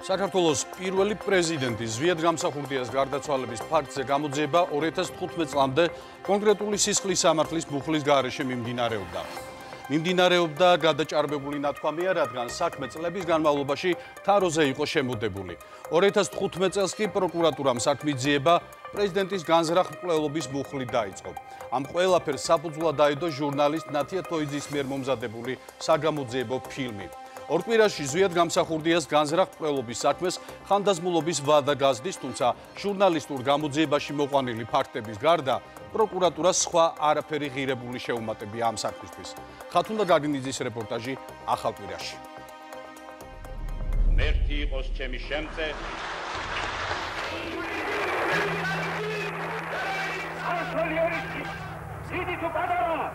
საქართველოს პირველი პრეზიდენტი ზვიად გამსახურდიას გარდაცვალების ფაქტზე გამოძიება 2015 წლამდე კონკრეტული სისხლის სამართლის ბუხლის გარეშე მიმდინარეობდა გადაჭარბებული ნათქვამია, რადგან საქმე წლების განმავლობაში თაროზე იყო შემოდებული. 2015 წელს კი პროკურატურამ საქმის ძიება პრეზიდენტის განზრახ მკვლელობის ბუხლით დაიწყო. ამ ყველაფერს საფუძვლად დაედო ჟურნალისტ ნათია თოიძის მიერ მომზადებული საგამოძიებო ფილმი. ორ კვირაში ზვიად გამსახურდიას განზრახ მკვლელობის საქმეს ხანდაზმულობის ვადა გაზდის, თუმცა ჟურნალისტურ გამოძიებაში მოყვანილი ფაქტების გარდა პროკურატურას სხვა არაფერი ღირებული შეუმატებია ამ საქმისთვის. ხათუნა გაგნიძის რეპორტაჟი ახალ კვირაში. მერტი იყოს ჩემი შემწე. დიდი თუ პატარა.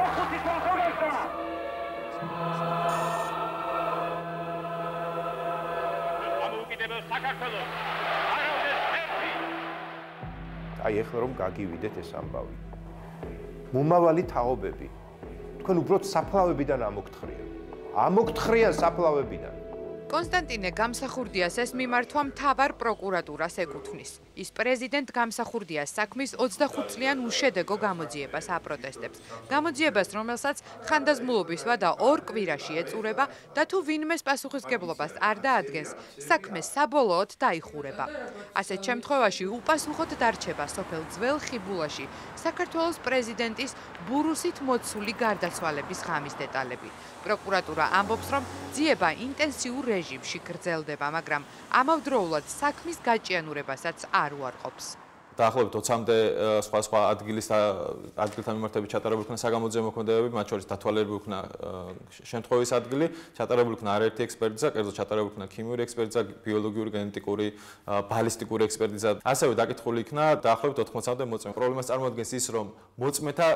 ოხუთი თვალხოგასა. აი ეხლა რომ გაგივიდეთ ეს ამბავი. მომავალი თაობები. თქვენ უბრალოდ საფლავებიდან ამოგთხრიან საფლავებიდან. კონსტანტინე გამსახურდიას ეს მიმართვა მთავარ პროკურატურას ეკუთვნის. ის პრეზიდენტ გამსახურდიას საქმის 25 წლიან უშედეგო გამოძიებას აპროტესტებს. გამოძიებას, რომელსაც ხანდაზმულობის ვადა 2 კვირაში ეწურება და თუ ვინმეს პასუხისგებლობას არ დაადგენს, საქმე საბოლოოდ დაიხურება. ასეთ შემთხვევაში უპასუხოდ დარჩება სოფელ ძველ ხიბულაში საქართველოს პრეზიდენტის ბურუსით მოცული გარდაცვალების ღამის დეტალები. პროკურატურა ამბობს, რომ ძიება ინტენსიურ რეჟიმში გრძელდება, მაგრამ ამავდროულად საქმის გაჭიანურებასაც არ უარყოფს. დაახლოებით 20-მდე სხვა ადგილთან მიმართებით ჩატარებული იქნა საგამოძიებო მოქმედებები, მათ შორის დათვალიერებული იქნა შემთხვევის ადგილი, ჩატარებული იქნა არაერთი ექსპერტიზა, კერძოდ ჩატარებული იქნა ქიმიური ექსპერტიზა, ბიოლოგიური, გენეტიკური, ბალისტიკური ექსპერტიზა. ასევე დაკითხული იქნა დაახლოებით 80-მდე მოწმე. პრობლემას წარმოადგენს ის, რომ მოწმეთა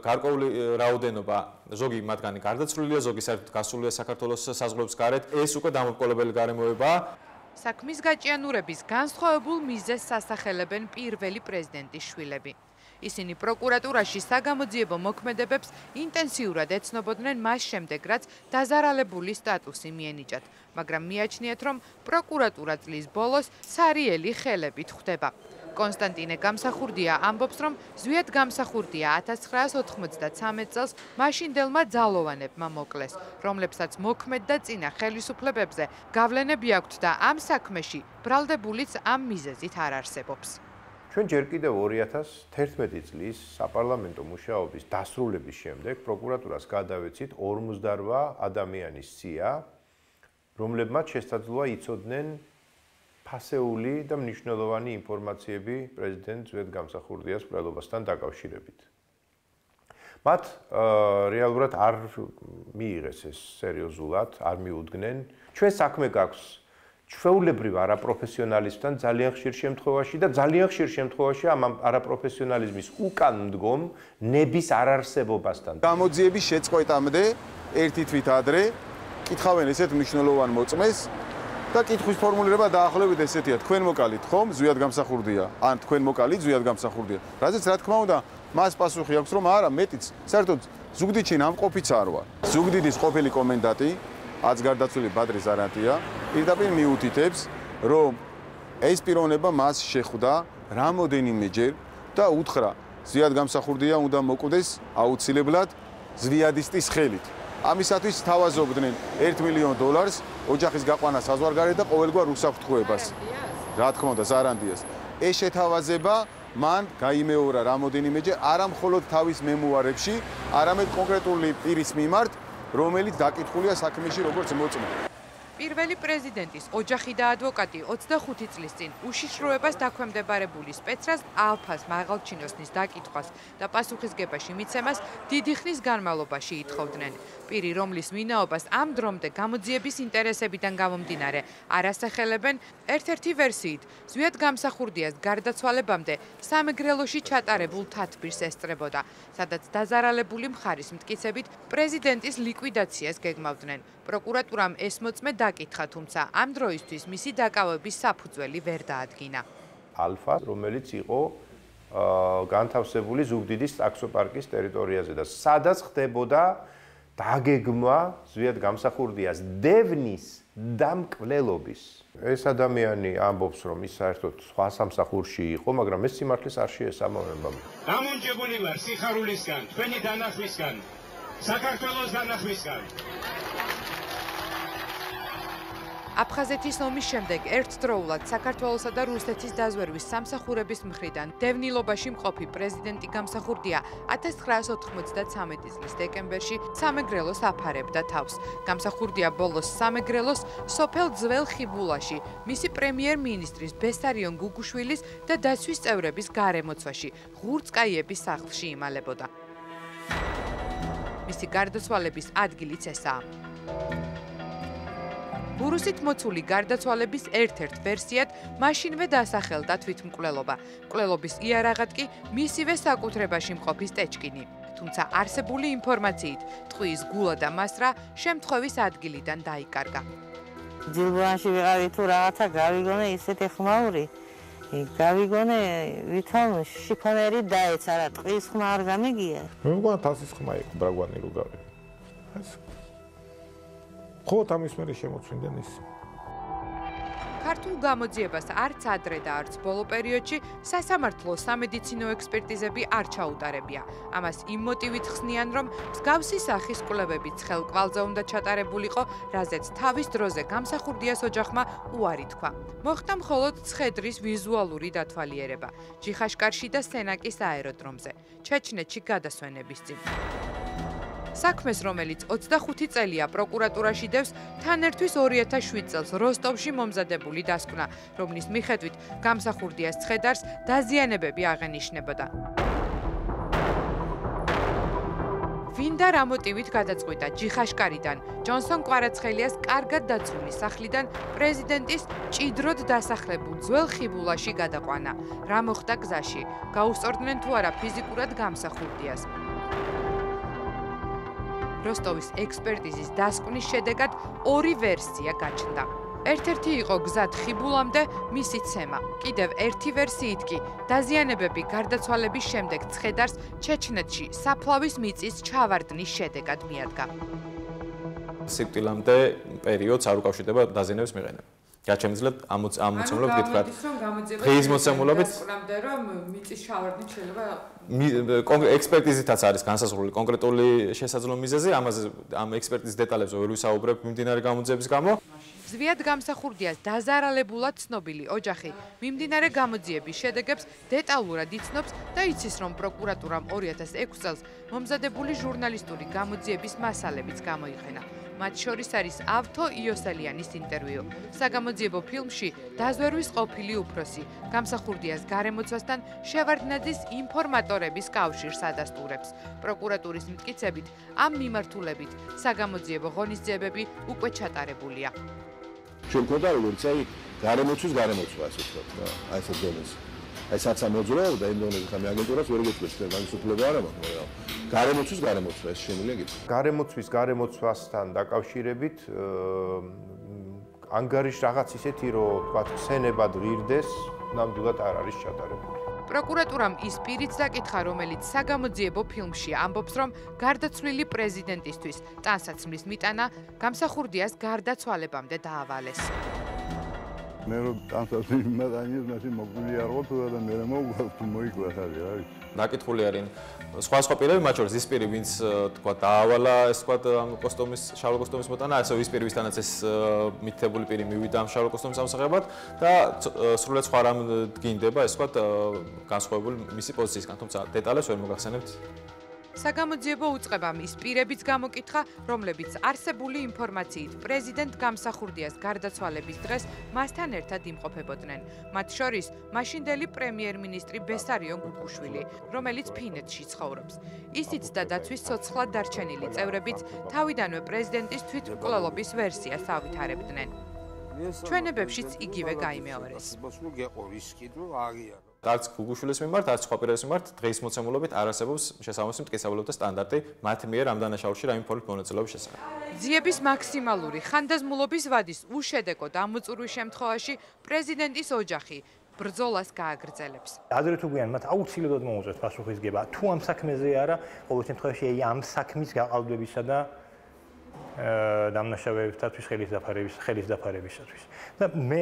გარკვეული რაოდენობა, ზოგი მათგანი გარდაცვლილია, ზოგი საერთოდ გასულია საქართველოს საზღვრებს გარეთ. ეს უკვე დამოუკიდებელი გარემოებაა. საქმის გაჭიანურების განსხვავებულ მიზეზს ასახელებენ პირველი პრეზიდენტის შვილები. ისინი პროკურატურაში საგამოძიებო მოქმედებებს ინტენსიურად ეცნობოდნენ მას შემდეგ, რაც დაზარალებული სტატუსი მიენიჭათ, მაგრამ მიაჩნიათ, რომ პროკურატურა წლის ბოლოს სარიელი ხელებით ხვდება. კონსტანტინე გამსახურდია ამბობს, რომ ზვიად გამსახურდია 1993 წელს მაშინდელმა ძალოვანებმა მოკლეს, რომლებსაც მოქმედ და წინა ხელისუფლებებზე გავლენები აქვთ და ამ საქმეში ბრალდებულიც ამ მიზეზით არ არსებობს. ჩვენ ჯერ კიდევ 2011 წლის საპარლამენტო მუშაობის დასრულების შემდეგ პროკურატურას გადავეცით 48 ადამიანის სია, რომლებმაც შესაძლოა იცოდნენ ფასეული და მნიშვნელოვანი ინფორმაციები პრეზიდენტ ზვიად გამსახურდიას მკვლელობასთან დაკავშირებით. მათ რეალურად არ მიიღეს ეს სერიოზულად, არ მიუდგნენ. ჩვენ საქმე გაქვს ჩვეულებრივ არაპროფესიონალიზმთან ძალიან ხშირ შემთხვევაში და ძალიან ხშირ შემთხვევაში ამ არაპროფესიონალიზმის უკან მდგომ ნების არარსებობასთან. გამოძიების შეწყვეტამდე ერთი თვით ადრე კითხავენ ესეთ მნიშვნელოვან მოწმეს და კითხვის ფორმულირება დაახლოებით ესეთია: თქვენ მოკალით ხომ ზვიად გამსახურდია? ან თქვენ მოკალით ზვიად გამსახურდია? რაზეც რა თქმა უნდა მას პასუხი აქვს, რომ არა, მეტიც საერთოდ ზუგდიდში ნამყოფიც არ ვარ. ზუგდიდის ყოფილი კომენდანტი, აც გარდაცვლილი ბადრი ზარანტია, პირდაპირ მიუთითებს, რომ ეს პიროვნება მას შეხვდა რამოდენიმეჯერ და უთხრა: ზვიად გამსახურდია უნდა მოკვდეს აუცილებლად ზვიადისტის ხელით. ამისათვის თავაზობდნენ $1 მილიონ ოჯახის გაყვანა საზღვარგარეთ და ყოველგვარ უსაფრთხოებას. რა თქმა უნდა, ზარანდიას. ეს შეთავაზება მან გაიმეორა რამოდენიმეჯერ, არა მხოლოდ თავის მემუარებში, არამედ კონკრეტული პირის მიმართ, რომელიც დაკითხულია საქმეში როგორც მოწმე. პირველი პრეზიდენტის ოჯახი და ადვოკატი 25 წლის წინ უშიშროებას დაქვემდებარებული სპეცრას ალფას მაღალჩინოსნის დაკითხვას და პასუხისგებაში მიცემას დიდი ხნის განმავლობაში ითხოვდნენ. პირი, რომლის ვინაობას ამ დრომდე გამოძიების ინტერესებიდან გამომდინარე არ ასახელებენ, ერთ-ერთი ვერსიით ზვიად გამსახურდიას გარდაცვალებამდე სამეგრელოში ჩატარებულ თათბირს ესწრებოდა, სადაც დაზარალებული მხარის მტკიცებით პრეზიდენტის ლიკვიდაციას გეგმავდნენ. პროკურატურამ ეს მოწმე დაკითხა, თუმცა ამ დროისთვის მისი დაკავების საფუძველი ვერ დაადგინა. ალფა, რომელიც იყო განთავსებული ზუგდიდის ტაქსოპარკის ტერიტორიაზე და სადაც ხდებოდა დაგეგმვა ზვიად გამსახურდიას დევნის დამკვლელობის. ეს ადამიანი ამბობს, რომ ის საერთოდ სხვა სამსახურში იყო, მაგრამ ეს სიმართლეს არ შეესაბამება. გამონჯებული ვარ სიხარულისგან, თქვენი დანახვისგან, საქართველოს დანახვისგან. აფხაზეთის ომის შემდეგ ერთდროულად საქართველოსა და რუსეთის დაზვერვის სამსახურების მხრიდან დევნილობაში მყოფი პრეზიდენტი გამსახურდია 1993 წლის დეკემბერში სამეგრელოს აფარებდა თავს. გამსახურდია ბოლოს სამეგრელოს სოფელ ძველ ხიბულაში მისი პრემიერ-მინისტრის ბესარიონ გუგუშვილის და დაცვის წევრების გარემოცვაში ღურწკაიების სახლში იმალებოდა. მისი გარდაცვალების ადგილიც ესაა. ბურუსით მოცული გარდაცვალების ერთ-ერთ ვერსიად მაშინვე დასახელდა თვითმკვლელობა. მკვლელობის იარაღად კი მისივე საკუთრებაში მყოფი სტეჩკინი. თუმცა არსებული ინფორმაციით ტყუის გულა და მასრა შემთხვევის ადგილიდან დაიკარგა. ჯილბანში ვიყავი თუ რაღაცა გავიგონე ისეთი ხმაური. გავიგონე ვითომ შიფონერი დაეცა რა ტყის ხმა არ გამიგია. მე მგონია თასის ხმა იყო ბრაგვანი რო გავი. ხო ამის მერე შემოწმინდნენ ის. ქართულ გამოძიებას არც ადრე და არც ბოლო პერიოდში სასამართლო სამედიცინო ექსპერტიზები არ ჩაუტარებია. ამას იმ მოტივით ხსნიან, რომ მსგავსი სახის კვლევებიც ხელკვალზე უნდა ჩატარებულიყო, რაზეც თავის დროზე გამსახურდიას ოჯახმა უარი თქვა. მოხდა მხოლოდ ცხედრის ვიზუალური დათვალიერება ჯიხაშკარში და სენაკის აეროდრომზე, ჩეჩნეთში გადასვენების წინ. საქმეს, რომელიც 25 წელია პროკურატურაში დევს, თან ერთვის 2007 წელს როსტოვში მომზადებული დასკვნა, რომლის მიხედვით გამსახურდიას ცხედარს დაზიანებები აღენიშნებოდა. ვინდა რა მოტივით გადაწყვიტა ჯიხაშკარიდან ჯონსონ კვარაცხელიას კარგად დაცული სახლიდან პრეზიდენტის ჭიდროდ დასახლებულ ძველ ხიბულაში გადაყვანა. რა მოხდა გზაში? გაუსწორდნენ თუ არა ფიზიკურად გამსახურდიას? როსტოვის ექსპერტიზის დასკვნის შედეგად ორი ვერსია გაჩნდა. ერთ-ერთი იყო გზად ხიბულამდე მისი ცემა. კიდევ ერთი ვერსიით კი დაზიანებები გარდაცვალების შემდეგ ცხედარს ჩეჩნეთში საფლავის მიწის ჩავარდნის შედეგად მიადგა. სიკვდილამდე პერიოდს არ უკავშირდება დაზიანების მიღება. გაჩემძლებ ამ მოცემულობით გითხრათ. დღის მოცემულობით რომ მიწის ჩავარდნით შეიძლება ექსპერტიზითაც არის განსაზღვრული კონკრეტული შესაძლო მიზეზი, ამაზე ამ ექსპერტიზის დეტალებზე ვერ ვისაუბრებ მიმდინარე გამოძიების გამო. ზვიად გამსახურდიას დაზარალებულად ცნობილი ოჯახი მიმდინარე გამოძიების შედეგებს დეტალურად იცნობს და იცის, რომ პროკურატურამ 2006 წელს მომზადებული ჟურნალისტური გამოძიების მასალებიც გამოიყენა. მათ შორის არის ავთო იოსელიანის ინტერვიუ. საგამოძიებო ფილმში დაზვერვის ყოფილი უფროსი გამსახურდიას გარემოცვასთან შევარდნაძის ინფორმატორების კავშირს ადასტურებს. პროკურატურის მტკიცებით, ამ მიმართულებით საგამოძიებო ღონისძიებები უკვე ჩატარებულია. ჩვენ გვქონდა როგორც აი გარემოცვის გარემოცვა, ასე ვთქვათ, აი ეს დონეზე. აი საცა მოძრაობდა ინდონეზიის ხამი აგენტურას ვერ გეტყვით ჩვენ განსაკუთრება არ მაქვს, მაგრამ გარემოცვის გარემოცვა ეს შემიძლია გითხრათ. გარემოცვის გარემოცვასთან დაკავშირებით ანგარიშ რაღაც ისეთი, რომ თქვა ხსენებად ღირდეს, ნამდვილად არ არის ჩატარებული. პროკურატურამ ის პირიც დაკითხა, რომელიც საგამოძიებო ფილმში ამბობს, რომ გარდაცვლილი პრეზიდენტისთვის ტანსაცმლის მიტანა გამსახურდიას გარდაცვალებამდე დაავალეს. მე რომ ტანსაცმლის მიტანის მასე მოგვილი არ ვარ და მე მოვუღალ მოიგლა ხალხი არის. დაკითხული არიან სხვა პირები, მათ შორის ის პირი, ვინც თქვა დაავალა ეს თქვა ამ კოსტომის, შავ კოსტომის მოტანა, ასევე ის პირი, ვისთანაც ეს მითითებული პირი მივიდა ამ შავ კოსტომის ამსახებად და სრულად სხვა რამ დგინდება ეს თქვა განსხვავებული მისი პოზიციისგან, თუმცა დეტალებს ვერ მოგახსენებთ. საგამოძიებო უწყებამ ის პირებიც გამოკითხა, რომლებიც არსებული ინფორმაციით პრეზიდენტ გამსახურდიას გარდაცვალების დღეს მასთან ერთად იმყოფებოდნენ. მათ შორის მაშინდელი პრემიერ-მინისტრი ბესარიონ გუგუშვილი, რომელიც ფინეთში ცხოვრობს. ისიც და დაცვის ცოცხლად დარჩენილი წევრებიც თავიდანვე პრეზიდენტის თვითმკვლელობის ვერსიას ავითარებდნენ. ჩვენებებშიც იგივე გაიმეორეს. არც გუგუშვილის მიმართ, არც სხვა პირების მიმართ დღის მოცემულობით არ არსებობს შესაბამისი მტკიცებულობათა სტანდარტი მათ მიერ ამ დანაშაულში რა ინფორმაციის მონაწილეობის შესახებ. ძიების მაქსიმალური ხანდაზმულობის ვადის უშედეგო დამოწურვის შემთხვევაში პრეზიდენტის ოჯახი ბრძოლას გააგრძელებს. ადრე თუ გვიან მათ აუცილებლად მოუწევთ პასუხისგება თუ ამ საქმეზე არა, ყოველ შემთხვევაში ამ საქმის გაყალბებისა და დამნაშავეებთათვის ხელის დაფარებისათვის. და მე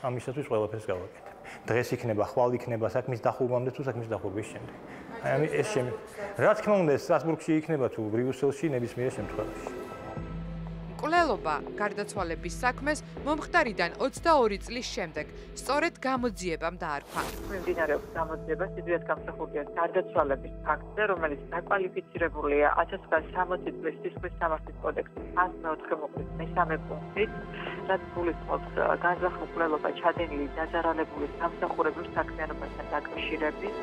ამისათვის ყველაფერს გავაკეთებ. დღეს იქნება, ხვალ იქნება საქმის დახურვამდე თუ საქმის დახურვის შემდეგ. აი ეს რა თქმა უნდა სტრასბურგში იქნება თუ ბრიუსელში ნებისმიერ შემთხვევაში. მკვლელობა გარდაცვალების საქმეს მომხდარიდან 22 წლის შემდეგ სწორედ გამოძიებამ დაარქვა. მიმდინარეობს გამოძიება სიძვიათ გამსახურდიას გარდაცვალების ფაქტზე, რომელიც დაკვალიფიცირებულია 1960 წლის სისხლის სამართლის კოდექსის 104 მოხდის მესამე პუნქტით, რაც გულისხმობს განზრახ მკვლელობა ჩადენილი დაძარალებული სამსახურებრივ საქმიანობასთან დაკავშირებით.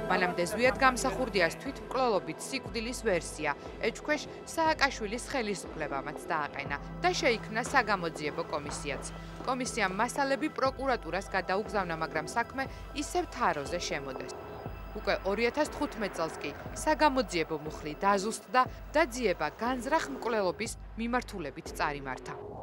მანამდე ზვიად გამსახურდიას თვითმკვლელობით სიკვდილის ვერსია ეჭქვეშ სააკაშვილის ხელისუფლებამაც დააყენა და შეიქმნა საგამოძიებო კომისიაც. კომისიამ მასალები პროკურატურას გადაუგზავნა, მაგრამ საქმე ისევ თაროზე შემოდეს. უკვე 2015 წელს კი საგამოძიებო მუხლი დაზუსტდა და ძიება განზრახ მკვლელობის მიმართულებით წარიმართა.